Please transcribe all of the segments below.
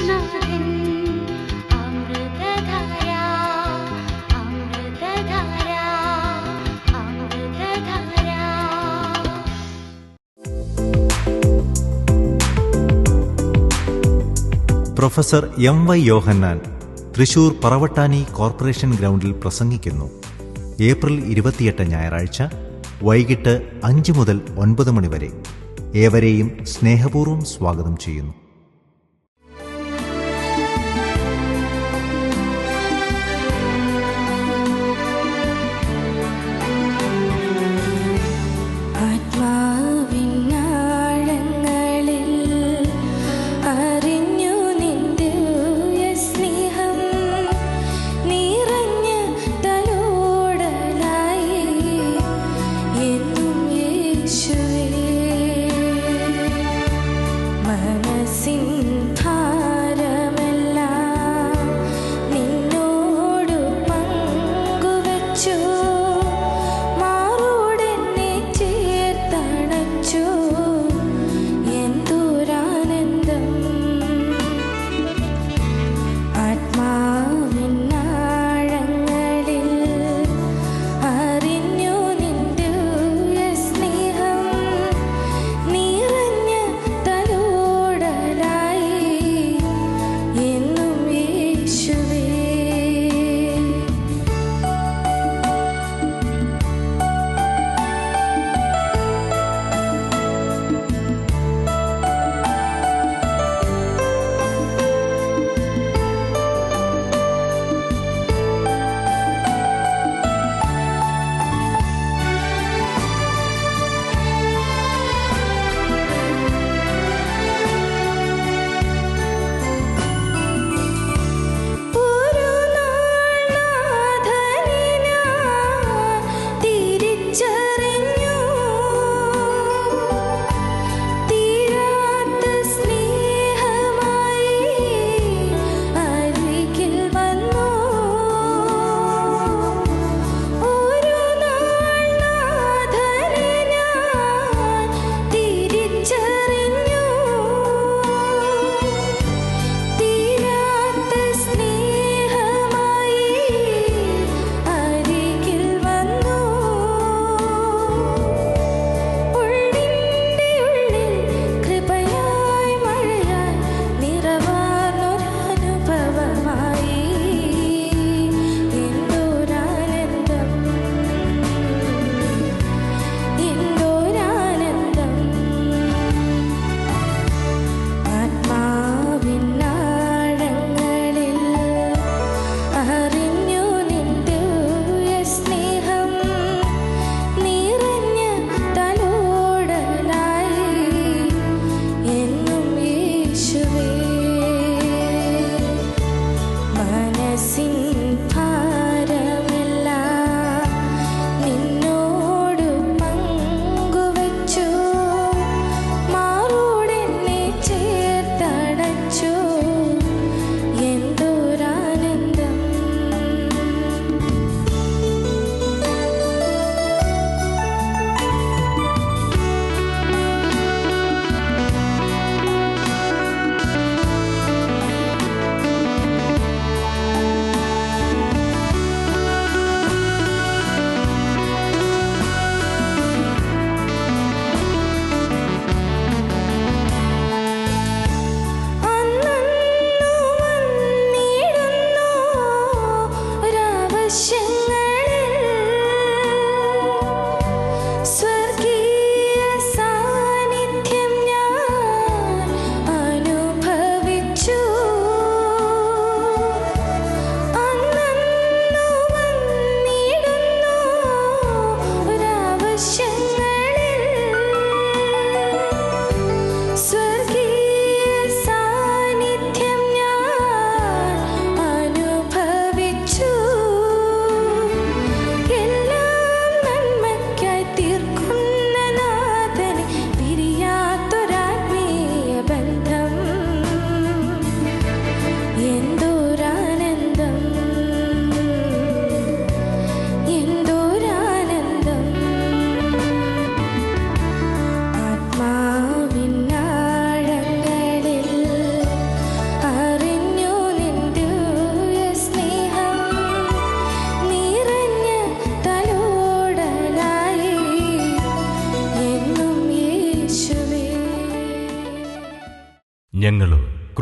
യേശുനാഥൻ അമൃതധാര അമൃതധാര അമൃതധാര. പ്രൊഫസർ എം.വൈ. യോഹന്നാൻ തൃശൂർ പറവട്ടാനി കോർപ്പറേഷൻ ഗ്രൗണ്ടിൽ പ്രസംഗിക്കുന്നു. ഏപ്രിൽ 28 ഞായറാഴ്ച വൈകിട്ട് 5 മുതൽ 9 മണി വരെ. ഏവരെയും സ്നേഹപൂർവ്വം സ്വാഗതം ചെയ്യുന്നു.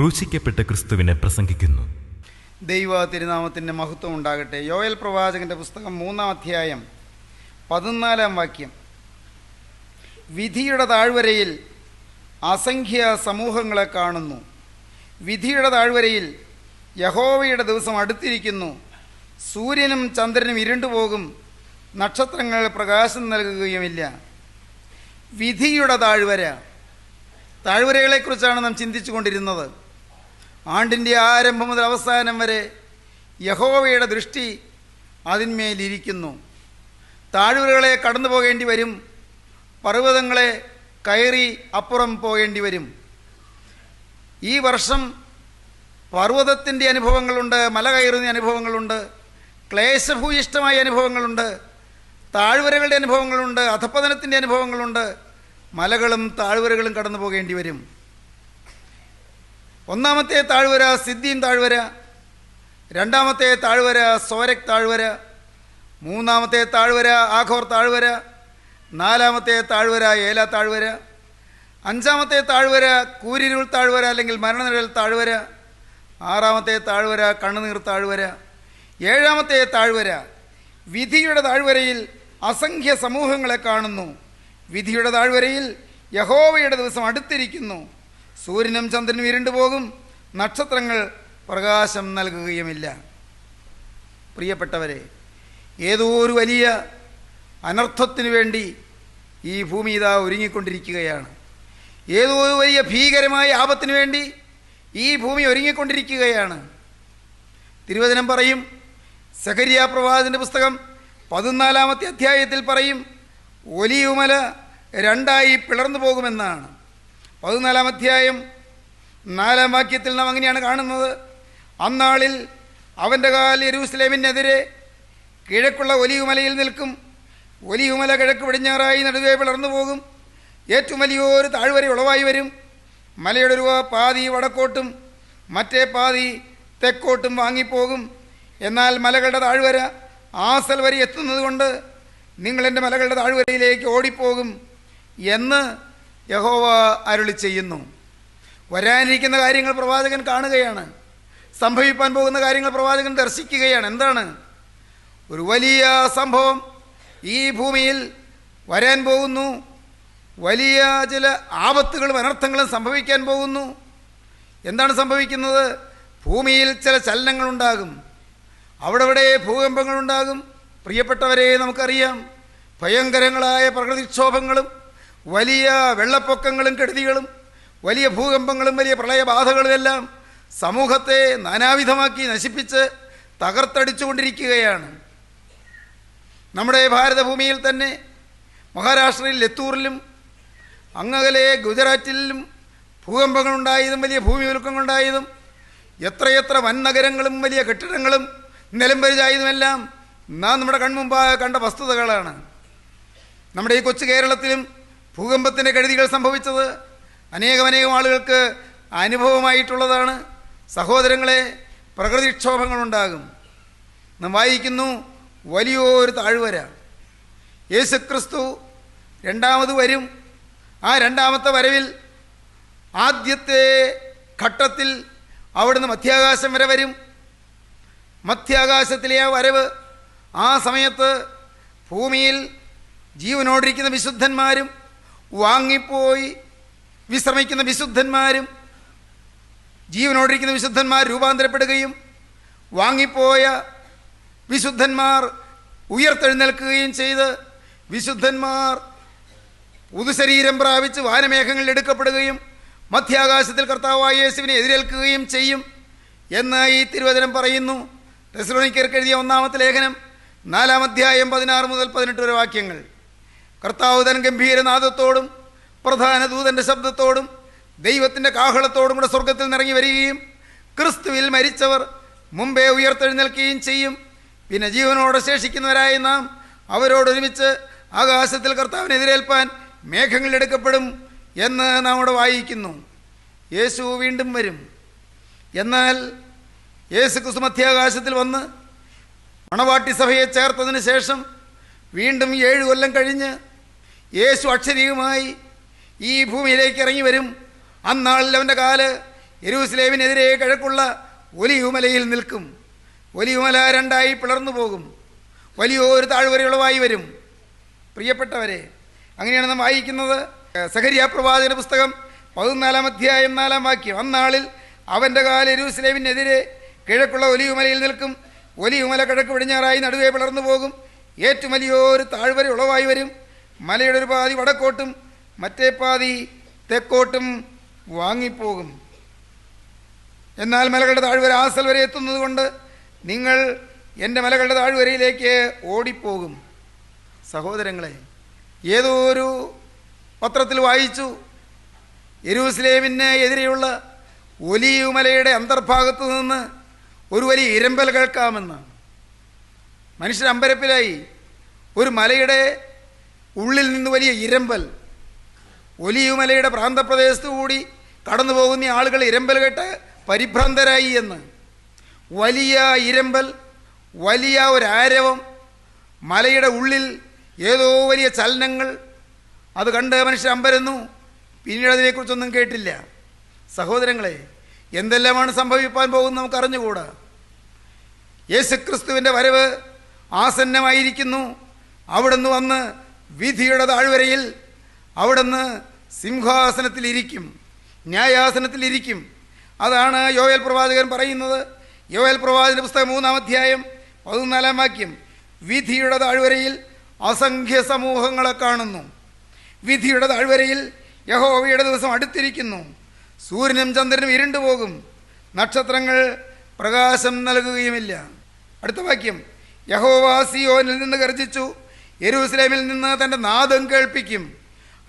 ക്രൂശിക്കപ്പെട്ട ക്രിസ്തുവിനെ പ്രസംഗിക്കുന്നു. ദൈവ തിരുനാമത്തിൻ്റെ മഹത്വം ഉണ്ടാകട്ടെ. യോവേൽ പ്രവാചകൻ്റെ പുസ്തകം 3-ാം അധ്യായം 14-ാം വാക്യം. വിധിയുടെ താഴ്വരയിൽ അസംഖ്യ സമൂഹങ്ങളെ കാണുന്നു. വിധിയുടെ താഴ്വരയിൽ യഹോവയുടെ ദിവസം അടുത്തിരിക്കുന്നു. സൂര്യനും ചന്ദ്രനും ഇരുണ്ടുപോകും, നക്ഷത്രങ്ങൾ പ്രകാശം നൽകുകയുമില്ല. വിധിയുടെ താഴ്വരകളെക്കുറിച്ചാണ് നാം ചിന്തിച്ചു കൊണ്ടിരുന്നത്. ആണ്ടിൻ്റെ ആരംഭം മുതൽ അവസാനം വരെ യഹോവയുടെ ദൃഷ്ടി അതിന്മേലിരിക്കുന്നു. താഴ്വരകളെ കടന്നു പോകേണ്ടി വരും, പർവ്വതങ്ങളെ കയറി അപ്പുറം പോകേണ്ടി വരും. ഈ വർഷം പർവ്വതത്തിൻ്റെ അനുഭവങ്ങളുണ്ട്, മല കയറുന്ന അനുഭവങ്ങളുണ്ട്, ക്ലേശഭൂയിഷ്ടമായ അനുഭവങ്ങളുണ്ട്, താഴ്വരകളുടെ അനുഭവങ്ങളുണ്ട്, അധപ്പതനത്തിൻ്റെ അനുഭവങ്ങളുണ്ട്. മലകളും താഴ്വരകളും കടന്നു പോകേണ്ടി വരും. ഒന്നാമത്തെ താഴ്വര സിദ്ദീം താഴ്വര, രണ്ടാമത്തെ താഴ്വര സോരക് താഴ്വര, മൂന്നാമത്തെ താഴ്വര ആഖോർ താഴ്വര, നാലാമത്തെ താഴ്വര ഏല താഴ്വര, അഞ്ചാമത്തെ താഴ്വര കൂരിരുൾ താഴ്വര അല്ലെങ്കിൽ മരണനിഴൽ താഴ്വര, ആറാമത്തെ താഴ്വര കണ്ണുനീർ താഴ്വര, ഏഴാമത്തെ താഴ്വര വിധിയുടെ താഴ്വരയിൽ അസംഖ്യ സമൂഹങ്ങളെ കാണുന്നു. വിധിയുടെ താഴ്വരയിൽ യഹോവയുടെ ദിവസം അടുത്തിരിക്കുന്നു. സൂര്യനും ചന്ദ്രനും ഇരുണ്ടുപോകും, നക്ഷത്രങ്ങൾ പ്രകാശം നൽകുകയുമില്ല. പ്രിയപ്പെട്ടവരെ, ഏതോ ഒരു വലിയ അനർത്ഥത്തിനു വേണ്ടി ഈ ഭൂമി ഇതാ ഒരുങ്ങിക്കൊണ്ടിരിക്കുകയാണ്. ഏതോ ഒരു വലിയ ഭീകരമായ ആപത്തിനു വേണ്ടി ഈ ഭൂമി ഒരുങ്ങിക്കൊണ്ടിരിക്കുകയാണ്. തിരുവചനം പറയും, സഖരിയ പ്രവാചകന്റെ പുസ്തകം 14-ാമത്തെ അധ്യായത്തിൽ പറയും, ഒലിവുമല രണ്ടായി പിളർന്നു പോകുമെന്നാണ്. 14-ാം അധ്യായം 4-ാം വാക്യത്തിൽ നാം അങ്ങനെയാണ് കാണുന്നത്. അന്നാളിൽ അവൻ്റെ കാൽ യെരൂശലേമിനെതിരെ കിഴക്കുള്ള ഒലിവുമലയിൽ നിൽക്കും. ഒലിവുമല കിഴക്ക് പടിഞ്ഞാറായി നടുവേ പിളർന്നു പോകും. ഏറ്റവും വലിയൊരു താഴ്വര ഉളവായി വരും. മലയുടെ ഒരു പാതി വടക്കോട്ടും മറ്റേ പാതി തെക്കോട്ടും വാങ്ങിപ്പോകും. എന്നാൽ മലകളുടെ താഴ്വര ആസൽ വരെ എത്തുന്നത് കൊണ്ട് നിങ്ങൾ എൻ്റെ മലകളുടെ താഴ്വരയിലേക്ക് ഓടിപ്പോകും എന്ന് യഹോവ അരുളി ചെയ്യുന്നു. വരാനിരിക്കുന്ന കാര്യങ്ങൾ പ്രവാചകൻ കാണുകയാണ്. സംഭവിക്കാൻ പോകുന്ന കാര്യങ്ങൾ പ്രവാചകൻ ദർശിക്കുകയാണ്. എന്താണ്? ഒരു വലിയ സംഭവം ഈ ഭൂമിയിൽ വരാൻ പോകുന്നു. വലിയ ചില ആപത്തുകളും അനർത്ഥങ്ങളും സംഭവിക്കാൻ പോകുന്നു. എന്താണ് സംഭവിക്കുന്നത്? ഭൂമിയിൽ ചില ചലനങ്ങളുണ്ടാകും. അവിടെ ഭൂകമ്പങ്ങളുണ്ടാകും. പ്രിയപ്പെട്ടവരെ, നമുക്കറിയാം, ഭയങ്കരങ്ങളായ പ്രകൃതിക്ഷോഭങ്ങളും വലിയ വെള്ളപ്പൊക്കങ്ങളും കെടുതികളും വലിയ ഭൂകമ്പങ്ങളും വലിയ പ്രളയബാധകളും എല്ലാം സമൂഹത്തെ നാനാവിധമാക്കി നശിപ്പിച്ച് തകർത്തടിച്ചുകൊണ്ടിരിക്കുകയാണ്. നമ്മുടെ ഭാരതഭൂമിയിൽ തന്നെ മഹാരാഷ്ട്രയിൽ ലത്തൂറിലും അങ്ങകലെ ഗുജറാത്തിലും ഭൂകമ്പങ്ങളുണ്ടായതും വലിയ ഭൂമി കുലുക്കങ്ങളുണ്ടായതും എത്രയെത്ര വൻ നഗരങ്ങളും വലിയ കെട്ടിടങ്ങളും നിലംപരിചായതുമെല്ലാം നാം നമ്മുടെ കൺമുമ്പാകെ കണ്ട വസ്തുതകളാണ്. നമ്മുടെ ഈ കൊച്ചു കേരളത്തിലും ഭൂകമ്പത്തിൻ്റെ കെടുതികൾ സംഭവിച്ചത് അനേകം ആളുകൾക്ക് അനുഭവമായിട്ടുള്ളതാണ്. സഹോദരങ്ങളെ, പ്രകൃതിക്ഷോഭങ്ങളുണ്ടാകും. നാം വായിക്കുന്നു, വലിയൊരു താഴ്വര. യേശുക്രിസ്തു രണ്ടാമത് വരും. ആ രണ്ടാമത്തെ വരവിൽ ആദ്യത്തെ ഘട്ടത്തിൽ അവിടുന്ന് മധ്യാകാശം വരെ വരും. മധ്യാകാശത്തിലെ ആ വരവ്, ആ സമയത്ത് ഭൂമിയിൽ ജീവനോടിരിക്കുന്ന വിശുദ്ധന്മാരും വാങ്ങിപ്പോയി വിശ്രമിക്കുന്ന വിശുദ്ധന്മാരും, ജീവനോടിരിക്കുന്ന വിശുദ്ധന്മാർ രൂപാന്തരപ്പെടുകയും വാങ്ങിപ്പോയ വിശുദ്ധന്മാർ ഉയർത്തെഴുന്നേൽക്കുകയും ചെയ്ത് വിശുദ്ധന്മാർ പുതുശരീരം പ്രാപിച്ച് വാനമേഘങ്ങളിൽ എടുക്കപ്പെടുകയും മധ്യാകാശത്തിൽ കർത്താവായ യേശുവിനെ എതിരേൽക്കുകയും ചെയ്യും എന്ന് ഈ തിരുവചനം പറയുന്നു. തെസ്സലോനിക്കർക്ക് എഴുതിയ 1-ാമത്തെ ലേഖനം 4-ാം അധ്യായം 16 മുതൽ 18 വരെ വാക്യങ്ങൾ. കർത്താവ് തൻ ഗംഭീരനാദത്തോടും പ്രധാന ദൂതൻ്റെ ശബ്ദത്തോടും ദൈവത്തിൻ്റെ കാഹളത്തോടും കൂടെ സ്വർഗത്തിൽ നിറങ്ങി വരികയും ക്രിസ്തുവിൽ മരിച്ചവർ മുമ്പേ ഉയർത്തെഴുന്നേൽക്കുകയും ചെയ്യും. പിന്നെ ജീവനോടെ ശേഷിക്കുന്നവരായ നാം അവരോടൊരുമിച്ച് ആകാശത്തിൽ കർത്താവിനെ എതിരേൽപ്പാൻ മേഘങ്ങളിൽ എടുക്കപ്പെടും എന്ന് നാം ഇവിടെ വായിക്കുന്നു. യേശു വീണ്ടും വരും. എന്നാൽ യേശു ക്രിസ്തു മധ്യാകാശത്തിൽ വന്ന് മണവാട്ടി സഭയെ ചേർത്തതിന് ശേഷം വീണ്ടും 7 കൊല്ലം കഴിഞ്ഞ് യേശു അക്ഷരീയമായി ഈ ഭൂമിയിലേക്ക് ഇറങ്ങി വരും. അന്നാളിൽ അവൻ്റെ കാല് യെരൂശലേമിനെതിരെ കിഴക്കുള്ള ഒലിവുമലയിൽ നിൽക്കും. ഒലിവുമല രണ്ടായി പിളർന്നു പോകും. വലിയൊരു താഴ്വരയുളവായി വരും. പ്രിയപ്പെട്ടവരെ, അങ്ങനെയാണ് നാം വായിക്കുന്നത്. സഖരിയാ പ്രവാചകന്റെ പുസ്തകം 14 അധ്യായം 4 വാക്യം. അന്നാളിൽ അവൻ്റെ കാൽ യെരൂശലേമിനെതിരെ കിഴക്കുള്ള ഒലിവുമലയിൽ നിൽക്കും. ഒലിവുമല കിഴക്ക് പടിഞ്ഞാറായി നടുവേ പിളർന്നു പോകും. ഏറ്റവും വലിയൊരു താഴ്വര ഉളവായി വരും. മലയുടെ ഒരു പാതി വടക്കോട്ടും മറ്റേ പാതി തെക്കോട്ടും വാങ്ങിപ്പോകും. എന്നാൽ മലകളുടെ താഴ്വര ആസൽ വരെ എത്തുന്നത് കൊണ്ട് നിങ്ങൾ എൻ്റെ മലകളുടെ താഴ്വരയിലേക്ക് ഓടിപ്പോകും. സഹോദരങ്ങളെ, ഏതോ ഒരു പത്രത്തിൽ വായിച്ചു, യെരൂശലേമിന് എതിരെയുള്ള ഒലിവുമലയുടെ അന്തർഭാഗത്തു നിന്ന് ഒരു വലിയ ഇരമ്പൽ കേൾക്കാമെന്ന്. മനുഷ്യർ അമ്പരപ്പിലായി. ഒരു മലയുടെ ഉള്ളിൽ നിന്ന് വലിയ ഇരമ്പൽ. ഒലിവുമലയുടെ പ്രാന്തപ്രദേശത്തു കൂടി കടന്നു പോകുന്ന ആളുകൾ ഇരമ്പൽ കേട്ട് പരിഭ്രാന്തരായി എന്ന്. വലിയ ഇരമ്പൽ, വലിയ ഒരാരവം, മലയുടെ ഉള്ളിൽ ഏതോ വലിയ ചലനങ്ങൾ. അത് കണ്ട് മനുഷ്യർ അമ്പരന്നു. പിന്നീട് അതിനെക്കുറിച്ചൊന്നും കേട്ടില്ല. സഹോദരങ്ങളെ, എന്തെല്ലാമാണ് സംഭവിക്കാൻ പോകുന്നത് നമുക്ക് അറിഞ്ഞുകൂടാ. യേശുക്രിസ്തുവിൻ്റെ വരവ് ആസന്നമായിരിക്കുന്നു. അവിടുന്ന് വന്ന് വിധിയുടെ താഴ്വരയിൽ അവിടുന്ന് സിംഹാസനത്തിലിരിക്കും, ന്യായാസനത്തിലിരിക്കും. അതാണ് യോവേൽ പ്രവാചകൻ പറയുന്നത്. യോവേൽ പ്രവാചകന്റെ പുസ്തകം 3 അധ്യായം 14 വാക്യം. വിധിയുടെ താഴ്വരയിൽ അസംഖ്യ സമൂഹങ്ങളെ കാണുന്നു. വിധിയുടെ താഴ്വരയിൽ യഹോവയുടെ ദിവസം അടുത്തിരിക്കുന്നു. സൂര്യനും ചന്ദ്രനും ഇരുണ്ടുപോകും, നക്ഷത്രങ്ങൾ പ്രകാശം നൽകുകയുമില്ല. അടുത്ത വാക്യം. യഹോവ സിയോനിൽ നിന്ന് ഗർജിച്ചു, യെരൂശലേമിൽ നിന്ന് തൻ്റെ നാദം കേൾപ്പിക്കും.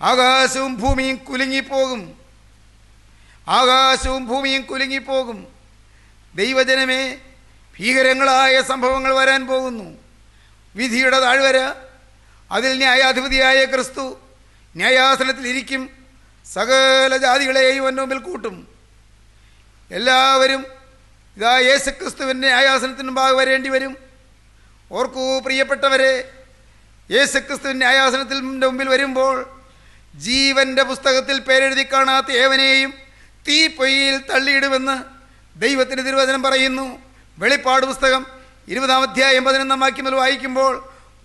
ആകാശവും ഭൂമിയും കുലുങ്ങിപ്പോകും. ആകാശവും ഭൂമിയും കുലുങ്ങിപ്പോകും. ദൈവജനമേ, ഭീകരങ്ങളായ സംഭവങ്ങൾ വരാൻ പോകുന്നു. വിധിയുടെ താഴ്വര, അതിൽ ന്യായാധിപതിയായ ക്രിസ്തു ന്യായാസനത്തിലിരിക്കും. സകല ജാതികളെയും അവൻ്റെ മുമ്പിൽ കൂട്ടും. എല്ലാവരും ഇതാ യേശുക്രിസ്തുവിൻ്റെ ന്യായാസനത്തിന് മുമ്പാകെ വരേണ്ടി വരും. ഓർക്കൂ പ്രിയപ്പെട്ടവരെ, യേശുക്രിസ്തുവിൻ്റെ ന്യായാസനത്തിൻ്റെ മുമ്പിൽ വരുമ്പോൾ ജീവൻ്റെ പുസ്തകത്തിൽ പേരെഴുതി കാണാത്ത ഏവനെയും തീപ്പൊയ്യിൽ തള്ളിയിടുമെന്ന് ദൈവത്തിൻ്റെ തിരുവചനം പറയുന്നു. വെളിപ്പാട് പുസ്തകം 20 അധ്യായം 11 വാക്യം വായിക്കുമ്പോൾ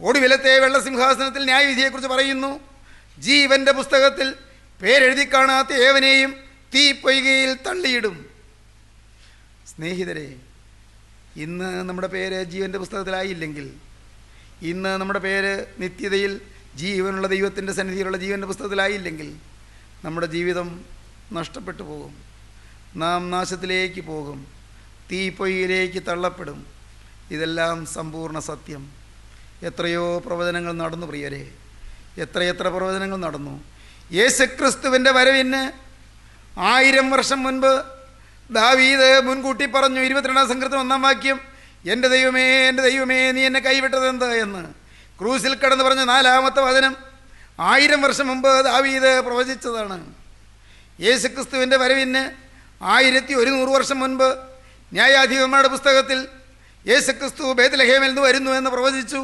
ഒടുവിലത്തെ വെള്ളസിംഹാസനത്തിൽ ന്യായവിധിയെക്കുറിച്ച് പറയുന്നു. ജീവൻ്റെ പുസ്തകത്തിൽ പേരെഴുതി കാണാത്ത ഏവനെയും തീപ്പൊയ്കയിൽ തള്ളിയിടും. സ്നേഹിതരെ, ഇന്ന് നമ്മുടെ പേര് ജീവൻ്റെ പുസ്തകത്തിലായില്ലെങ്കിൽ, ഇന്ന് നമ്മുടെ പേര് നിത്യതയിൽ ജീവനുള്ള ദൈവത്തിൻ്റെ സന്നിധിയിലുള്ള ജീവൻ്റെ പുസ്തകത്തിലായില്ലെങ്കിൽ നമ്മുടെ ജീവിതം നഷ്ടപ്പെട്ടു പോകും. നാം നാശത്തിലേക്ക് പോകും, തീപ്പൊയ്യിലേക്ക് തള്ളപ്പെടും. ഇതെല്ലാം സമ്പൂർണ്ണ സത്യം. എത്രയോ പ്രവചനങ്ങൾ നടന്നു പ്രിയരെ, എത്രയെത്ര പ്രവചനങ്ങൾ നടന്നു. യേശുക്രിസ്തുവിൻ്റെ വരവിന് 1000 വർഷം മുൻപ് ദാവീദ് മുൻകൂട്ടി പറഞ്ഞു. 22 സങ്കീർത്തനം 1 വാക്യം. എൻ്റെ ദൈവമേ, എൻ്റെ ദൈവമേ, നീ എന്നെ കൈവിട്ടതെന്ത് എന്ന് ക്രൂസിൽ കടന്ന് പറഞ്ഞ 4-ാമത്തെ വചനം 1000 വർഷം മുമ്പ് ദാവീദ് പ്രവചിച്ചതാണ്. യേശുക്രിസ്തുവിൻ്റെ വരവിന് 1100 വർഷം മുൻപ് ന്യായാധിപന്മാരുടെ പുസ്തകത്തിൽ യേശുക്രിസ്തു ബേത്ലഹേമിൽ നിന്ന് വരുന്നു എന്ന് പ്രവചിച്ചു.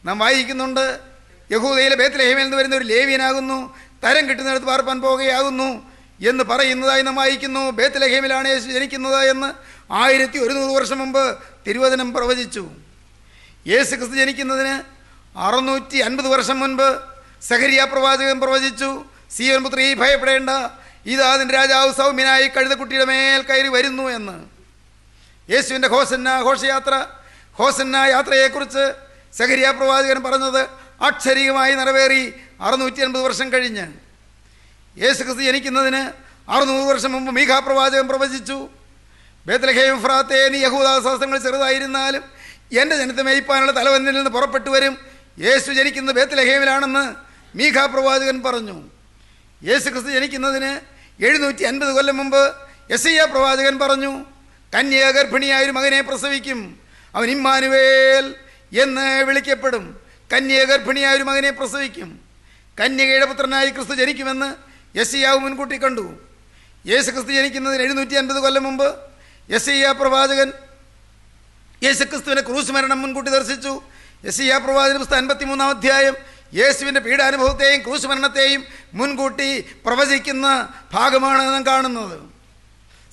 നാം വായിക്കുന്നുണ്ട്, യഹൂദയിലെ ബേത്ലഹേമിൽ നിന്ന് വരുന്ന ഒരു ലേവ്യനാകുന്നു, തരം കിട്ടുന്നിടത്ത് പാർപ്പാൻ പോകുകയാകുന്നു എന്ന് പറയുന്നതായി നാം വായിക്കുന്നു. ബേത്ലഹേമിലാണ് യേശു ജനിക്കുന്നത് എന്ന് 1100 വർഷം മുമ്പ് തിരുവചനം പ്രവചിച്ചു. യേശുക്രിസ്തു ജനിക്കുന്നതിന് 650 വർഷം മുൻപ് സഖരിയാ പ്രവാചകൻ പ്രവചിച്ചു. സീയോൻ പുത്രീ, ഭയപ്പെടേണ്ട, ഇതാ നിന്റെ രാജാവ് സൗമ്യനായി കഴുതക്കുട്ടിയുടെ മേൽ കയറി വരുന്നു എന്ന്. യേശുവിൻ്റെ ഹോസന്ന യാത്രയെക്കുറിച്ച് സഖരിയാ പ്രവാചകൻ പറഞ്ഞത് അക്ഷരികമായി നിറവേറി 650 വർഷം കഴിഞ്ഞ്. യേശുക്രിസ്തു ജനിക്കുന്നതിന് 600 വർഷം മുമ്പ് മീഖാ പ്രവാചകൻ പ്രവചിച്ചു. ബേത്ലഹേം എഫ്രാത്തേ, നീ യഹൂദാ സഹസ്രങ്ങൾ ചെറുതായിരുന്നാലും എൻ്റെ ജനത്തെ മേയ്പ്പാനുള്ള തലവനിൽ നിന്ന് പുറപ്പെട്ടു വരും. യേശു ജനിക്കുന്നത് ബേത്ലഹേമിലാണെന്ന് മീഖാ പ്രവാചകൻ പറഞ്ഞു. യേശുക്രിസ്തു ജനിക്കുന്നതിന് 750 കൊല്ലം മുമ്പ് യെശയ്യാ പ്രവാചകൻ പറഞ്ഞു, കന്യക ഗർഭിണിയായൊരു മകനെ പ്രസവിക്കും, അവൻ ഇമ്മാനുവേൽ എന്ന് വിളിക്കപ്പെടും. കന്യക ഗർഭിണിയായൊരു മകനെ പ്രസവിക്കും. കന്യകയുടെ പുത്രനായി ക്രിസ്തു ജനിക്കുമെന്ന് യെശയ്യാവ് മുൻകൂട്ടി കണ്ടു. യേശുക്രിസ്തു ജനിക്കുന്നതിന് 750 കൊല്ലം മുമ്പ് യെശയ്യാ പ്രവാചകൻ യേശുക്രിസ്തുവിൻ്റെ ക്രൂശ് മരണം മുൻകൂട്ടി ദർശിച്ചു. യെശയ്യാ പ്രവാചകൻ പുസ്തകം 53 അധ്യായം യേശുവിൻ്റെ പീഡാനുഭവത്തെയും ക്രൂശ് മരണത്തെയും മുൻകൂട്ടി പ്രവചിക്കുന്ന ഭാഗമാണ് നാം കാണുന്നത്.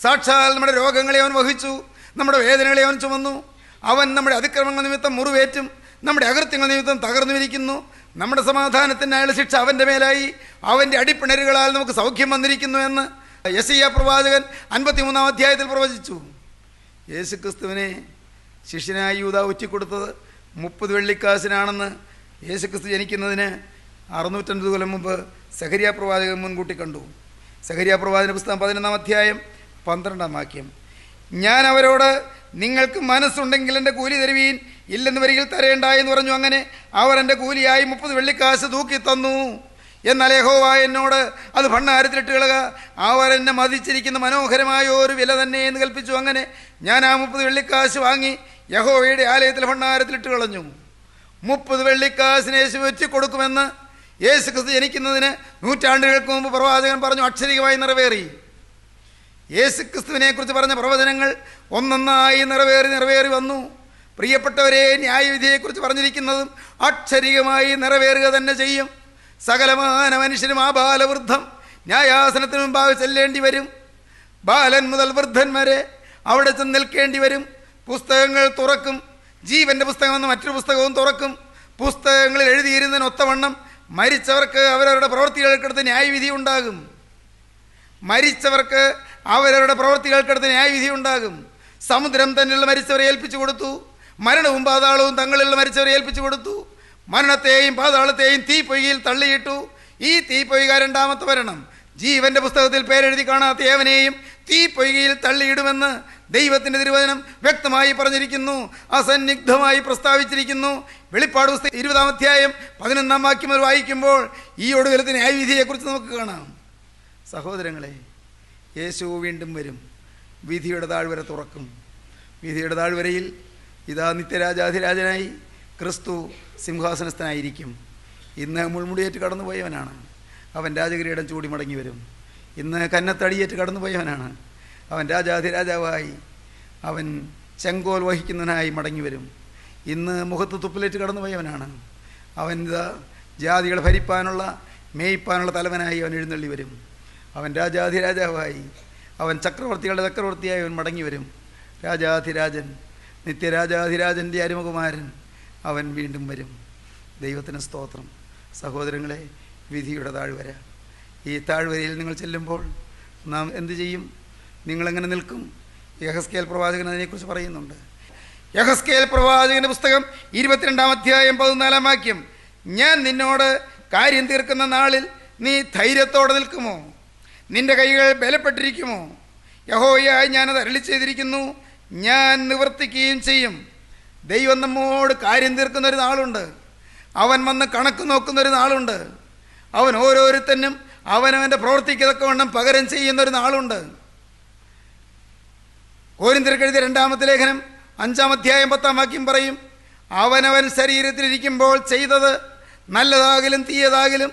സാക്ഷാൽ നമ്മുടെ രോഗങ്ങളെ അവൻ വഹിച്ചു, നമ്മുടെ വേദനകളെ അവൻ ചുമന്നു. അവൻ നമ്മുടെ അതിക്രമങ്ങൾ നിമിത്തം മുറിവേറ്റും നമ്മുടെ അകൃത്യങ്ങൾ നിമിത്തം തകർന്നുമിരിക്കുന്നു. നമ്മുടെ സമാധാനത്തിനായുള്ള ശിക്ഷ അവൻ്റെ മേലായി, അവൻ്റെ അടിപ്പിണരുകളാൽ നമുക്ക് സൗഖ്യം വന്നിരിക്കുന്നു എന്ന് യെശയ്യാ പ്രവാചകൻ 53-ാം അധ്യായത്തിൽ പ്രവചിച്ചു. യേശുക്രിസ്തുവിനെ ശിഷ്യനായ യൂദാ ഒറ്റിക്കൊടുത്തത് 30 വെള്ളിക്കാശിനാണെന്ന് യേശുക്രിസ്തു ജനിക്കുന്നതിന് 650 കൊല്ലം മുമ്പ് സഖരിയാ പ്രവാചകൻ മുൻകൂട്ടി കണ്ടു. സഖരിയാ പ്രവാചകന്റെ പുസ്തകം 11-ാം അധ്യായം 12-ാം വാക്യം. ഞാൻ അവരോട്, നിങ്ങൾക്ക് മനസ്സുണ്ടെങ്കിൽ എൻ്റെ കൂലി തരുവീൻ, ഇല്ലെന്ന് വരികിൽ തരേണ്ട എന്ന് പറഞ്ഞു. അങ്ങനെ അവർ എൻ്റെ കൂലിയായി 30 വെള്ളിക്കാശ് തൂക്കി തന്നു. എന്നാൽ യഹോവ എന്നോട്, അത് ഭണ്ഡാരത്തിലിട്ട് കളക, അവർ എന്നെ മതിച്ചിരിക്കുന്ന മനോഹരമായ ഒരു വില തന്നെ എന്ന് കൽപ്പിച്ചു. അങ്ങനെ ഞാൻ ആ 30 വെള്ളിക്കാശ് വാങ്ങി യഹോവയുടെ ആലയത്തിൽ ഭണ്ഡാരത്തിലിട്ട് കളഞ്ഞു. 30 വെള്ളിക്കാശിന് യേശു വെറ്റിക്കൊടുക്കുമെന്ന് യേശുക്രിസ്തു ജനിക്കുന്നതിന് നൂറ്റാണ്ടുകൾക്ക് മുമ്പ് പ്രവാചകൻ പറഞ്ഞു. അക്ഷരികമായി നിറവേറി. യേശുക്രിസ്തുവിനെ കുറിച്ച് പറഞ്ഞ പ്രവചനങ്ങൾ ഒന്നൊന്നായി നിറവേറി വന്നു. പ്രിയപ്പെട്ടവരെ, ന്യായവിധിയെക്കുറിച്ച് പറഞ്ഞിരിക്കുന്നതും അക്ഷരികമായി നിറവേറുക തന്നെ ചെയ്യും. സകലമാന മനുഷ്യരും ആ ബാലവൃദ്ധം ന്യായാസനത്തിന് മുമ്പാകെ ചെല്ലേണ്ടി വരും. ബാലൻ മുതൽ വൃദ്ധൻ വരെ അവിടെ ചെന്ന് നിൽക്കേണ്ടി വരും. പുസ്തകങ്ങൾ തുറക്കും. ജീവൻ്റെ പുസ്തകം എന്ന മറ്റൊരു പുസ്തകവും തുറക്കും. പുസ്തകങ്ങളിൽ എഴുതിയിരുന്നതിനൊത്തവണ്ണം മരിച്ചവർക്ക് അവരവരുടെ പ്രവൃത്തികൾക്കടുത്ത് ന്യായവിധി ഉണ്ടാകും. മരിച്ചവർക്ക് അവരവരുടെ പ്രവൃത്തികൾക്കടുത്ത് ന്യായവിധി ഉണ്ടാകും. സമുദ്രം തന്നെയുള്ള മരിച്ചവരെ ഏൽപ്പിച്ചു കൊടുത്തു. മരണവും പാതാളവും തങ്ങളിലുള്ള മരിച്ചവരെ ഏൽപ്പിച്ചു കൊടുത്തു. മരണത്തെയും പാതാളത്തെയും തീപ്പൊയ്കയിൽ തള്ളിയിട്ടു. ഈ തീപ്പൊയ്ക രണ്ടാമത്തെ മരണം. ജീവന്റെ പുസ്തകത്തിൽ പേരെഴുതി കാണാത്ത ഏവനെയും തീപ്പൊയ്കയിൽ തള്ളിയിടുമെന്ന് ദൈവത്തിൻ്റെ തിരുവചനം വ്യക്തമായി പറഞ്ഞിരിക്കുന്നു, അസന്നിഗ്ധമായി പ്രസ്താവിച്ചിരിക്കുന്നു. വെളിപ്പാട് പുസ്തകം 20-ാം അധ്യായം 11-ാം വാക്യം മുതൽ വായിക്കുമ്പോൾ ഈ ഒടുവിലത്തെ ന്യായവിധിയെക്കുറിച്ച് നമുക്ക് കാണാം. സഹോദരങ്ങളെ, യേശു വീണ്ടും വരും. വിധിയുടെ താഴ്വര തുറക്കും. വിധിയുടെ താഴ്വരയിൽ ഇതാ നിത്യരാജാധിരാജനായി ക്രിസ്തു സിംഹാസനസ്ഥനായിരിക്കും. ഇന്ന് മുൾമുടിയേറ്റ് കടന്നുപോയവനാണ്. അവൻ രാജകിരീടം ചൂടി മടങ്ങി വരും. ഇന്ന് കന്നത്തടിയേറ്റ് കടന്നുപോയവനാണ്. അവൻ രാജാധിരാജാവായി, അവൻ ചെങ്കോൽ വഹിക്കുന്നവനായി മടങ്ങി വരും. ഇന്ന് മുഖത്ത് തുപ്പിലേറ്റ് കടന്നുപോയവനാണ്. അവൻ ഇതാ ജാതികളെ ഭരിപ്പാനുള്ള മേയ്പ്പാനുള്ള തലവനായി അവൻ എഴുന്നള്ളി വരും. അവൻ രാജാധിരാജാവായി, അവൻ ചക്രവർത്തികളുടെ ചക്രവർത്തിയായി അവൻ മടങ്ങി വരും. രാജാധിരാജൻ, നിത്യരാജാധിരാജൻ്റെ അരുമകുമാരൻ, അവൻ വീണ്ടും വരും. ദൈവത്തിന് സ്തോത്രം. സഹോദരങ്ങളെ, വിധിയുടെ താഴ്വര. ഈ താഴ്വരയിൽ നിങ്ങൾ ചെല്ലുമ്പോൾ നാം എന്തു ചെയ്യും? നിങ്ങളെങ്ങനെ നിൽക്കും? യഹസ്കേൽ പ്രവാചകൻ അതിനെക്കുറിച്ച് പറയുന്നുണ്ട്. യഹസ്കേൽ പ്രവാചകൻ്റെ പുസ്തകം 22-ാം അധ്യായം 14-ാം വാക്യം. ഞാൻ നിന്നോട് കാര്യം തീർക്കുന്ന നാളിൽ നീ ധൈര്യത്തോടെ നിൽക്കുമോ? നിന്റെ കൈകൾ ബലപ്പെട്ടിരിക്കുമോ? യഹോവയായി ഞാനത് അരുളി ചെയ്തിരിക്കുന്നു, ഞാൻ നിവർത്തിക്കുകയും ചെയ്യും. ദൈവം നമ്മോട് കാര്യം തീർക്കുന്നൊരു നാളുണ്ട്. അവൻ വന്ന് കണക്ക് നോക്കുന്നൊരു നാളുണ്ട്. അവൻ ഓരോരുത്തനും അവനവൻ്റെ പ്രവൃത്തിക്ക് തക്കവണ്ണം പകരം ചെയ്യുന്നൊരു നാളുണ്ട്. കൊരിന്ത്യർക്ക് എഴുതിയ 2-ാമത്തെ ലേഖനം 5-ാം അധ്യായം 10-ാം വാക്യം പറയും, അവനവൻ ശരീരത്തിലിരിക്കുമ്പോൾ ചെയ്തത് നല്ലതാകിലും തീയതാകിലും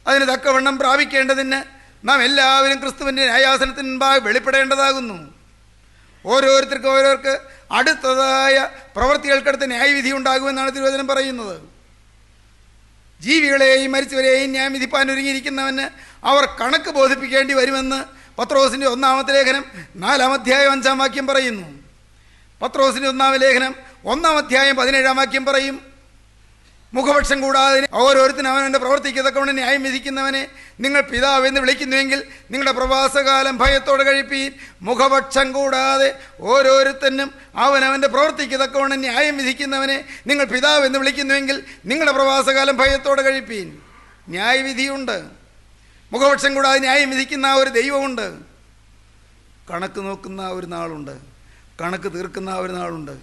അതിന് തക്കവണ്ണം പ്രാപിക്കേണ്ടതിന് നാം എല്ലാവരും ക്രിസ്തുവിൻ്റെ ന്യായാസനത്തിന് മുമ്പാകെ വെളിപ്പെടേണ്ടതാകുന്നു. ഓരോരുത്തർക്ക് അടുത്തതായ പ്രവൃത്തികൾക്കടുത്ത് ന്യായവിധി ഉണ്ടാകുമെന്നാണ് തിരുവചനം പറയുന്നത്. ജീവികളെയും മരിച്ചവരെയും ന്യായം വിധിപ്പാൻ ഒരുങ്ങിയിരിക്കുന്നവന് അവർ കണക്ക് ബോധിപ്പിക്കേണ്ടി വരുമെന്ന് പത്രോസിൻ്റെ 1-ാമത്തെ ലേഖനം 4-ാം അധ്യായം 5-ാം വാക്യം പറയുന്നു. പത്രോസിൻ്റെ 1-ാം ലേഖനം 1-ാം അധ്യായം 17-ാം വാക്യം പറയും, മുഖപക്ഷം കൂടാതെ ഓരോരുത്തരും അവനവൻ്റെ പ്രവർത്തിക്ക് തക്കവണ്ണം ന്യായം വിധിക്കുന്നവനെ നിങ്ങൾ പിതാവ് എന്ന് വിളിക്കുന്നുവെങ്കിൽ നിങ്ങളുടെ പ്രവാസകാലം ഭയത്തോടെ കഴിപ്പീൻ. മുഖപക്ഷം കൂടാതെ ഓരോരുത്തനും അവനവൻ്റെ പ്രവർത്തിക്ക് തക്കവണ്ണം ന്യായം വിധിക്കുന്നവനെ നിങ്ങൾ പിതാവ് എന്ന് വിളിക്കുന്നുവെങ്കിൽ നിങ്ങളുടെ പ്രവാസകാലം ഭയത്തോടെ കഴിപ്പീൻ. ന്യായവിധിയുണ്ട്. മുഖപക്ഷം കൂടാതെ ന്യായം വിധിക്കുന്ന ഒരു ദൈവമുണ്ട്. കണക്ക് നോക്കുന്ന ഒരു നാളുണ്ട്. കണക്ക് തീർക്കുന്ന ഒരു നാളുണ്ട്.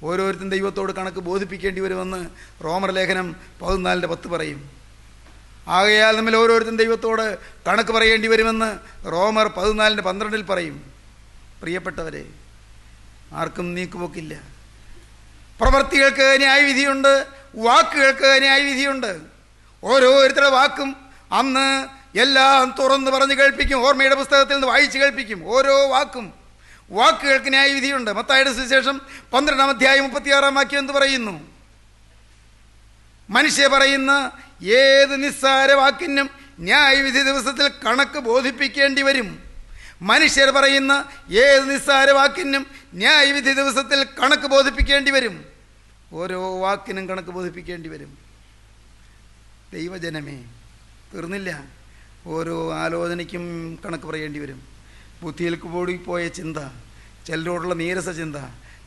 ഓരോരുത്തരും ദൈവത്തോട് കണക്ക് ബോധിപ്പിക്കേണ്ടി വരുമെന്ന് റോമർ ലേഖനം 14:10 പറയും. ആകയാൽ നമ്മൾ ഓരോരുത്തരും ദൈവത്തോട് കണക്ക് പറയേണ്ടി വരുമെന്ന് റോമർ 14:12 പറയും. പ്രിയപ്പെട്ടവരെ, ആർക്കും നീക്കുപോക്കില്ല. പ്രവൃത്തികൾക്ക് ന്യായവിധിയുണ്ട്, വാക്കുകൾക്ക് ന്യായവിധിയുണ്ട്. ഓരോരുത്തരുടെ വാക്കും അന്ന് എല്ലാം തുറന്ന് പറഞ്ഞ് കേൾപ്പിക്കും. ഓർമ്മയുടെ പുസ്തകത്തിൽ നിന്ന് വായിച്ച് കേൾപ്പിക്കും. ഓരോ വാക്കുകൾക്ക് ന്യായവിധിയുണ്ട്. മത്തായിയുടെ സുവിശേഷം 12-ാം അധ്യായം 36-ാം വാക്യം എന്ത് പറയുന്നു? മനുഷ്യ പറയുന്ന ഏത് നിസ്സാര വാക്കിനും ന്യായവിധി ദിവസത്തിൽ കണക്ക് ബോധിപ്പിക്കേണ്ടി വരും. മനുഷ്യർ പറയുന്ന ഏത് നിസ്സാര വാക്കിനും ന്യായവിധി ദിവസത്തിൽ കണക്ക് ബോധിപ്പിക്കേണ്ടി വരും. ഓരോ വാക്കിനും കണക്ക് ബോധിപ്പിക്കേണ്ടി വരും. ദൈവജനമേ, തീർന്നില്ല. ഓരോ ആലോചനയ്ക്കും കണക്ക് പറയേണ്ടി വരും. ബുദ്ധിയിൽ കൂടിപ്പോയ ചിന്ത, ചിലരോടുള്ള നീരസ ചിന്ത,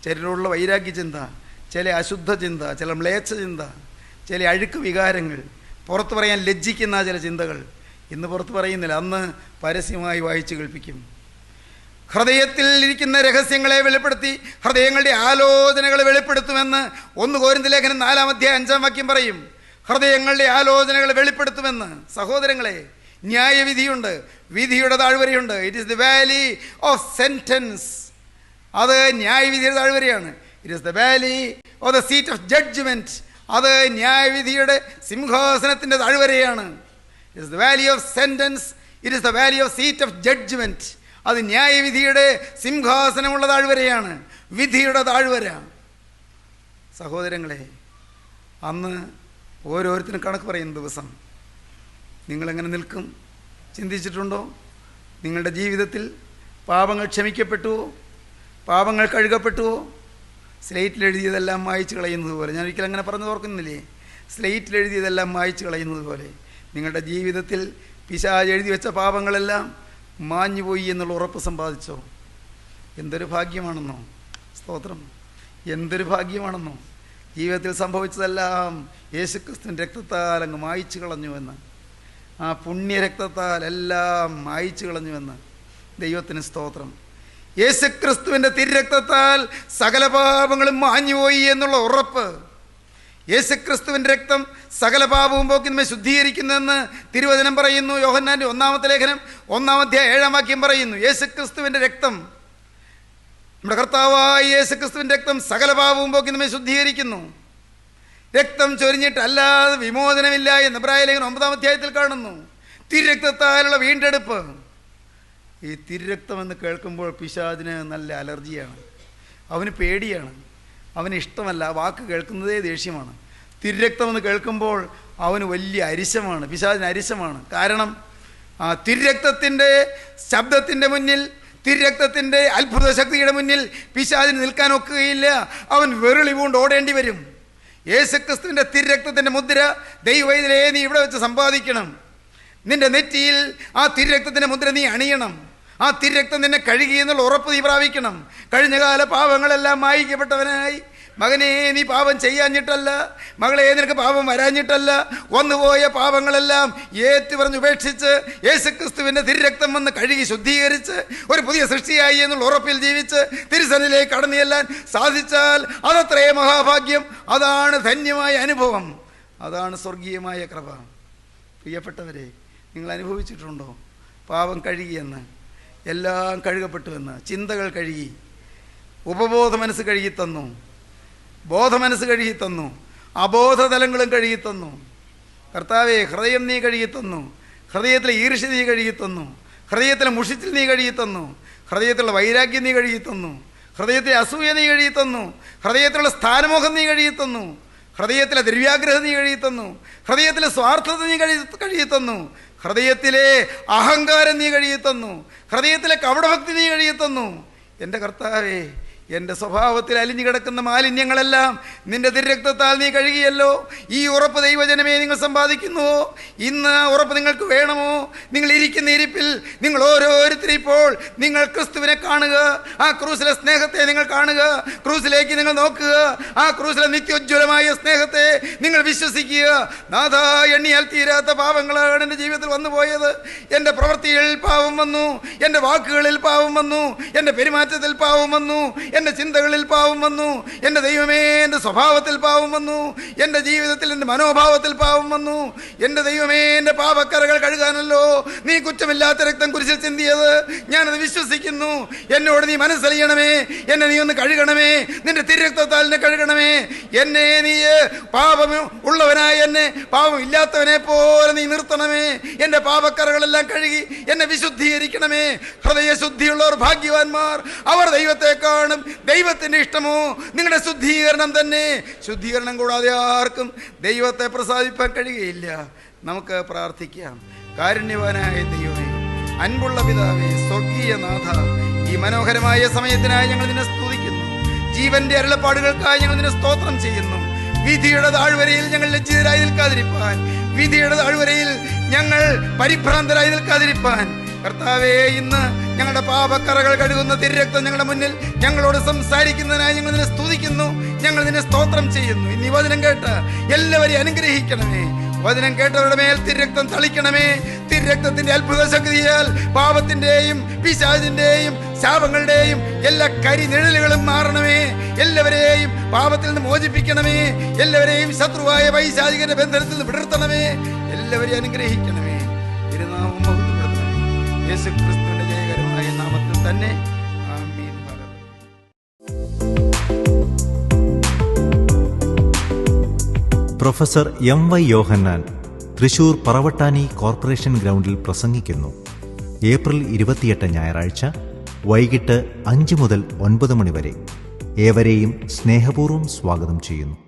ചിലരോടുള്ള വൈരാഗ്യ ചിന്ത, ചില അശുദ്ധ ചിന്ത, ചില മ്ലേച്ഛ ചിന്ത, ചില അഴുക്ക് വികാരങ്ങൾ, പുറത്ത് പറയാൻ ലജ്ജിക്കുന്ന ചില ചിന്തകൾ ഇന്ന് പുറത്ത് പറയുന്നില്ല, അന്ന് പരസ്യമായി വായിച്ചു കേൾപ്പിക്കും. ഹൃദയത്തിൽ ഇരിക്കുന്ന രഹസ്യങ്ങളെ വെളിപ്പെടുത്തി ഹൃദയങ്ങളുടെ ആലോചനകളെ വെളിപ്പെടുത്തുമെന്ന് 1 കൊരിന്ത്യർ ലേഖനം 4-ാം അധ്യായം 5-ാം വാക്യം പറയും. ഹൃദയങ്ങളുടെ ആലോചനകളെ വെളിപ്പെടുത്തുമെന്ന്. സഹോദരങ്ങളെ, ന്യായവിധിയുണ്ട്, വിധിയുടെ താഴ്വരയുണ്ട്. It is the valley of sentence. അത് ന്യായവിധിയുടെ താഴ്വരയാണ്. It is the valley of the seat of judgment. അത് ന്യായവിധിയുടെ സിംഹാസനത്തിൻ്റെ താഴ്വരയാണ്. It is the valley of sentence. It is the valley of seat of judgment. അത് ന്യായവിധിയുടെ സിംഹാസനമുള്ള താഴ്വരയാണ്, വിധിയുടെ താഴ്വര. സഹോദരങ്ങളെ, അന്ന് ഓരോരുത്തരും കണക്ക് പറയുന്ന ദിവസം നിങ്ങളെങ്ങനെ നിൽക്കും ചിന്തിച്ചിട്ടുണ്ടോ? നിങ്ങളുടെ ജീവിതത്തിൽ പാപങ്ങൾ ക്ഷമിക്കപ്പെട്ടുവോ? പാപങ്ങൾ കഴുകപ്പെട്ടുവോ? സ്ലേറ്റിൽ എഴുതിയതെല്ലാം മായ്ച്ചു കളയുന്നത് പോലെ, ഞാൻ ഒരിക്കലും അങ്ങനെ പറഞ്ഞു ഓർക്കുന്നില്ലേ? സ്ലേറ്റിൽ എഴുതിയതെല്ലാം മായ്ച്ചു കളയുന്നത് പോലെ നിങ്ങളുടെ ജീവിതത്തിൽ പിശാച് എഴുതി വെച്ച പാപങ്ങളെല്ലാം മാഞ്ഞുപോയി എന്നുള്ള ഉറപ്പ് സമ്പാദിച്ചോ? എന്തൊരു ഭാഗ്യമാണെന്നോ! സ്തോത്രം! എന്തൊരു ഭാഗ്യമാണെന്നോ! ജീവിതത്തിൽ സംഭവിച്ചതെല്ലാം യേശുക്രിസ്തുവിൻ്റെ രക്തത്താൽ അങ്ങ് മായ്ച്ചു കളഞ്ഞുവെന്ന്, ആ പുണ്യരക്തത്താൽ എല്ലാം മായ്ച്ചു കളഞ്ഞുവെന്ന്. ദൈവത്തിന് സ്തോത്രം! യേശുക്രിസ്തുവിൻ്റെ തിരുരക്തത്താൽ സകല പാപങ്ങളും മാഞ്ഞുപോയി എന്നുള്ള ഉറപ്പ്. യേശുക്രിസ്തുവിൻ്റെ രക്തം സകല പാപവും പോക്കി നമ്മെ ശുദ്ധീകരിക്കുന്നെന്ന് തിരുവചനം പറയുന്നു. യോഹന്നാൻ്റെ 1-ാമത്തെ ലേഖനം 1-ാം അധ്യായം 7-ാം വാക്യം പറയുന്നു. യേശുക്രിസ്തുവിൻ്റെ രക്തം, നമ്മുടെ കർത്താവായ യേശുക്രിസ്തുവിൻ്റെ രക്തം സകല പാപവും പോക്കി നമ്മെ ശുദ്ധീകരിക്കുന്നു. രക്തം ചൊരിഞ്ഞിട്ടല്ലാതെ വിമോചനമില്ല എന്ന് എബ്രായ ലേഖനം 9-ാം അധ്യായത്തിൽ കാണുന്നു. തിരുരക്തത്താലുള്ള വീണ്ടെടുപ്പ്. ഈ തിരുരക്തമെന്ന് കേൾക്കുമ്പോൾ പിശാചിന് നല്ല അലർജിയാണ്, അവന് പേടിയാണ്, അവന് ഇഷ്ടമല്ല. വാക്ക് കേൾക്കുന്നതേ ദേഷ്യമാണ്. തിരുരക്തമെന്ന് കേൾക്കുമ്പോൾ അവന് വലിയ അരിശമാണ്, പിശാചിന് അരിശമാണ്. കാരണം ആ തിരുരക്തത്തിൻ്റെ ശബ്ദത്തിൻ്റെ മുന്നിൽ, തിരുരക്തത്തിൻ്റെ അത്ഭുത ശക്തിയുടെ മുന്നിൽ പിശാചിന് നിൽക്കാൻ ഒക്കുകയില്ല. അവൻ വെറുളി പൂണ്ട് ഓടേണ്ടി വരും. യേശുക്രിസ്തുവിൻ്റെ തിരുരക്തത്തിൻ്റെ മുദ്ര ദൈവവൈദ്യരെ നീ ഇവിടെ വെച്ച് സമ്പാദിക്കണം. നിന്റെ നെറ്റിയിൽ ആ തിരുരക്തത്തിൻ്റെ മുദ്ര നീ അണിയണം. ആ തിരുരക്തം നിന്നെ കഴുകി എന്നുള്ള ഉറപ്പ് നീ പ്രാപിക്കണം. കഴിഞ്ഞകാല പാപങ്ങളെല്ലാം മായിക്കപ്പെട്ടവനായി. മകനെ, നീ പാപം ചെയ്യാഞ്ഞിട്ടല്ല, മകളെ, നിനക്ക് പാപം വരാഞ്ഞിട്ടല്ല, വന്നുപോയ പാപങ്ങളെല്ലാം ഏറ്റുപറഞ്ഞ് ഉപേക്ഷിച്ച് യേശുക്രിസ്തുവിൻ്റെ തിരുരക്തം വന്ന് കഴുകി ശുദ്ധീകരിച്ച് ഒരു പുതിയ സൃഷ്ടിയായി എന്നുള്ള ഉറപ്പിൽ ജീവിച്ച് തിരുസന്നിധിയിലേക്ക് കടന്നു ചെല്ലാൻ സാധിച്ചാൽ അതത്രേ മഹാഭാഗ്യം. അതാണ് ധന്യമായ അനുഭവം, അതാണ് സ്വർഗീയമായ കൃപ. പ്രിയപ്പെട്ടവരെ, നിങ്ങൾ അനുഭവിച്ചിട്ടുണ്ടോ പാപം കഴുകിയെന്ന്? എല്ലാം കഴുകപ്പെട്ടുവെന്ന്. ചിന്തകൾ കഴുകി, ഉപബോധ മനസ്സ് കഴുകി തന്നു, ബോധമനസ്സ് കഴുകി തന്നു, അബോധതലങ്ങളും കഴുകി തന്നു. കർത്താവേ, ഹൃദയം നീ കഴുകി തന്നു. ഹൃദയത്തിലെ ഈർഷ്യ നീ കഴുകി തന്നു. ഹൃദയത്തിലെ മുഷിച്ചിൽ നീ കഴുകി തന്നു. ഹൃദയത്തിലുള്ള വൈരാഗ്യം നീ കഴുകി തന്നു. ഹൃദയത്തിലെ അസൂയ നീ കഴുകി തന്നു. ഹൃദയത്തിലുള്ള സ്ഥാനമോഹം നീ കഴുകി തന്നു. ഹൃദയത്തിലെ ദ്രവ്യാഗ്രഹം നീ കഴുകി തന്നു. ഹൃദയത്തിലെ സ്വാർത്ഥത നീ കഴുകി തന്നു. ഹൃദയത്തിലെ അഹങ്കാരം നീ കഴുകി തന്നു. ഹൃദയത്തിലെ കപടഭക്തി നീ കഴുകി തന്നു. എൻ്റെ കർത്താവേ, എൻ്റെ സ്വഭാവത്തിൽ അലിഞ്ഞു കിടക്കുന്ന മാലിന്യങ്ങളെല്ലാം നിന്റെ തിരുരക്തത്താൽ നീ കഴുകിയല്ലോ. ഈ ഉറപ്പ് ദൈവജനമേ നിങ്ങൾ സമ്പാദിക്കുന്നുവോ? ഇന്ന് ഉറപ്പ് നിങ്ങൾക്ക് വേണമോ? നിങ്ങൾ ഇരിക്കുന്ന ഇരിപ്പിൽ നിങ്ങൾ ഓരോരുത്തരും ഇപ്പോൾ നിങ്ങൾ ക്രിസ്തുവിനെ കാണുക. ആ ക്രൂസിലെ സ്നേഹത്തെ നിങ്ങൾ കാണുക. ക്രൂസിലേക്ക് നിങ്ങൾ നോക്കുക. ആ ക്രൂസിലെ നിത്യോജ്വലമായ സ്നേഹത്തെ നിങ്ങൾ വിശ്വസിക്കുക. നാഥാ, എണ്ണിയാൽ തീരാത്ത പാപങ്ങളാണ് എൻ്റെ ജീവിതത്തിൽ വന്നു പോയത്. എൻ്റെ പ്രവൃത്തികളിൽ പാപം വന്നു, എൻ്റെ വാക്കുകളിൽ പാപം വന്നു, എൻ്റെ പെരുമാറ്റത്തിൽ പാപം വന്നു, എൻ്റെ ചിന്തകളിൽ പാപം വന്നു. എൻ്റെ ദൈവമേ, എൻ്റെ സ്വഭാവത്തിൽ പാപം വന്നു. എൻ്റെ ജീവിതത്തിൽ, എൻ്റെ മനോഭാവത്തിൽ പാപം വന്നു. എൻ്റെ ദൈവമേ, എൻ്റെ പാപക്കറകൾ കഴുകാനല്ലോ നീ കുറ്റമില്ലാത്ത രക്തം കുരിശിൽ ചിന്തിയത്. ഞാനത് വിശ്വസിക്കുന്നു. എന്നോട് നീ മനസ്സലിയണമേ. എന്നെ നീ ഒന്ന് കഴുകണമേ. നിന്റെ തിരുരക്തത്താൽ എന്നെ കഴുകണമേ. എന്നെ നീ പാപം ഉള്ളവനായ എന്നെ പാപം ഇല്ലാത്തവനെ പോലെ നീ നിർത്തണമേ. എൻ്റെ പാപക്കറകളെല്ലാം കഴുകി എന്നെ വിശുദ്ധീകരിക്കണമേ. ഹൃദയശുദ്ധിയുള്ളവർ ഭാഗ്യവാന്മാർ, അവർ ദൈവത്തെ കാണും. ദൈവത്തിൻ്റെ ഇഷ്ടമോ നിങ്ങളുടെ ശുദ്ധീകരണം തന്നെ. ശുദ്ധീകരണം കൂടാതെ ആർക്കും ദൈവത്തെ പ്രസാദിപ്പാൻ കഴിയുകയില്ല. നമുക്ക് പ്രാർത്ഥിക്കാം. കാരുണ്യവാനായ ദൈവമേ, അൻപുള്ള പിതാവേ, സ്വർഗീയ നാഥ, ഈ മനോഹരമായ സമയത്തിനായി ഞങ്ങൾ നിന്നെ സ്തുതിക്കുന്നു. ജീവന്റെ അരുളപ്പാടുകൾക്കായി ഞങ്ങൾ നിന്നെ സ്തോത്രം ചെയ്യുന്നു. വിധിയുടെ താഴ്വരയിൽ ഞങ്ങൾ ലജ്ജിതരായി നിൽക്കാതിരിപ്പാൻ, വിധിയുടെ താഴ്വരയിൽ ഞങ്ങൾ പരിഭ്രാന്തരായി നിൽക്കാതിരിപ്പാൻ കർത്താവേ, ഇന്ന് ഞങ്ങളുടെ പാപക്കറകൾ കഴുകുന്ന തിരുരക്തം ഞങ്ങളുടെ മുന്നിൽ ഞങ്ങളോട് സംസാരിക്കുന്നതിനായി ഞങ്ങൾ നിന്നെ സ്തുതിക്കുന്നു, ഞങ്ങൾ നിന്നെ സ്തോത്രം ചെയ്യുന്നു. ഇനി വചനം കേട്ട് എല്ലാവരെയും അനുഗ്രഹിക്കണമേ. വചനം കേട്ടവരുടെ മേൽ തിരുരക്തം തളിക്കണമേ. തിരുരക്തത്തിന്റെ അത്ഭുത ശക്തിയാൽ പാപത്തിന്റെയും പിശാചിന്റെയും ശാപങ്ങളുടെയും എല്ലാ കരിനിഴലുകളും മാറണമേ. എല്ലാവരെയും പാപത്തിൽ നിന്ന് മോചിപ്പിക്കണമേ. എല്ലാവരെയും ശത്രുവായ പൈശാചികന്റെ ബന്ധനത്തിൽ നിന്ന് വിടർത്തണമേ. എല്ലാവരെയും അനുഗ്രഹിക്കണമേ. തിരുനാമം മഹത്വപ്പെടുത്തണമേ. യേശുക്രിസ്തുവിന്റെ ജയകരമായ നാമത്തിൽ തന്നെ ആമീൻ. Professor MY Yohannan Thrissur Paravattani corporation ഗ്രൗണ്ടിൽ പ്രസംഗിക്കുന്നു. ഏപ്രിൽ 28 ഞായറാഴ്ച വൈകിട്ട് 5 മുതൽ 9 മണി വരെ. ഏവരെയും സ്നേഹപൂർവ്വം സ്വാഗതം ചെയ്യുന്നു.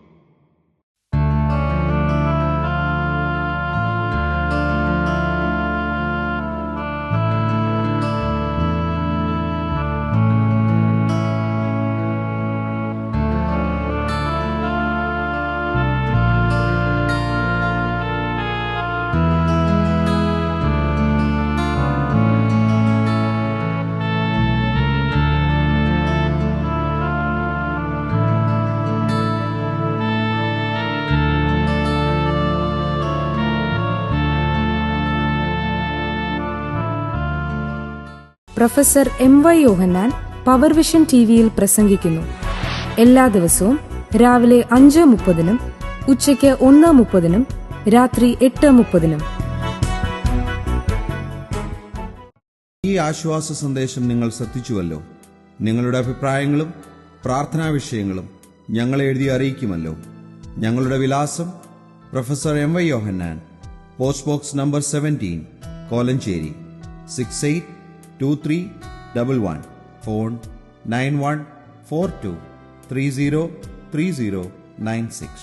Professor MY Yohannan power vision TV-യിൽ പ്രസംഗിക്കുന്നു. എല്ലാ ദിവസവും രാവിലെ 5:30, ഉച്ചയ്ക്ക് 1:30, രാത്രി 8:30. ഈ ആശ്വാസ സന്ദേശം നിങ്ങൾ ശ്രദ്ധിച്ചുവല്ലോ. നിങ്ങളുടെ അഭിപ്രായങ്ങളും പ്രാർത്ഥനാ വിഷയങ്ങളും ഞങ്ങളെ എഴുതി അറിയിക്കുമല്ലോ. ഞങ്ങളുടെ വിലാസം: professor MY Yohannan, post box number 17, Kolenchery 682311. Phone 9142303096.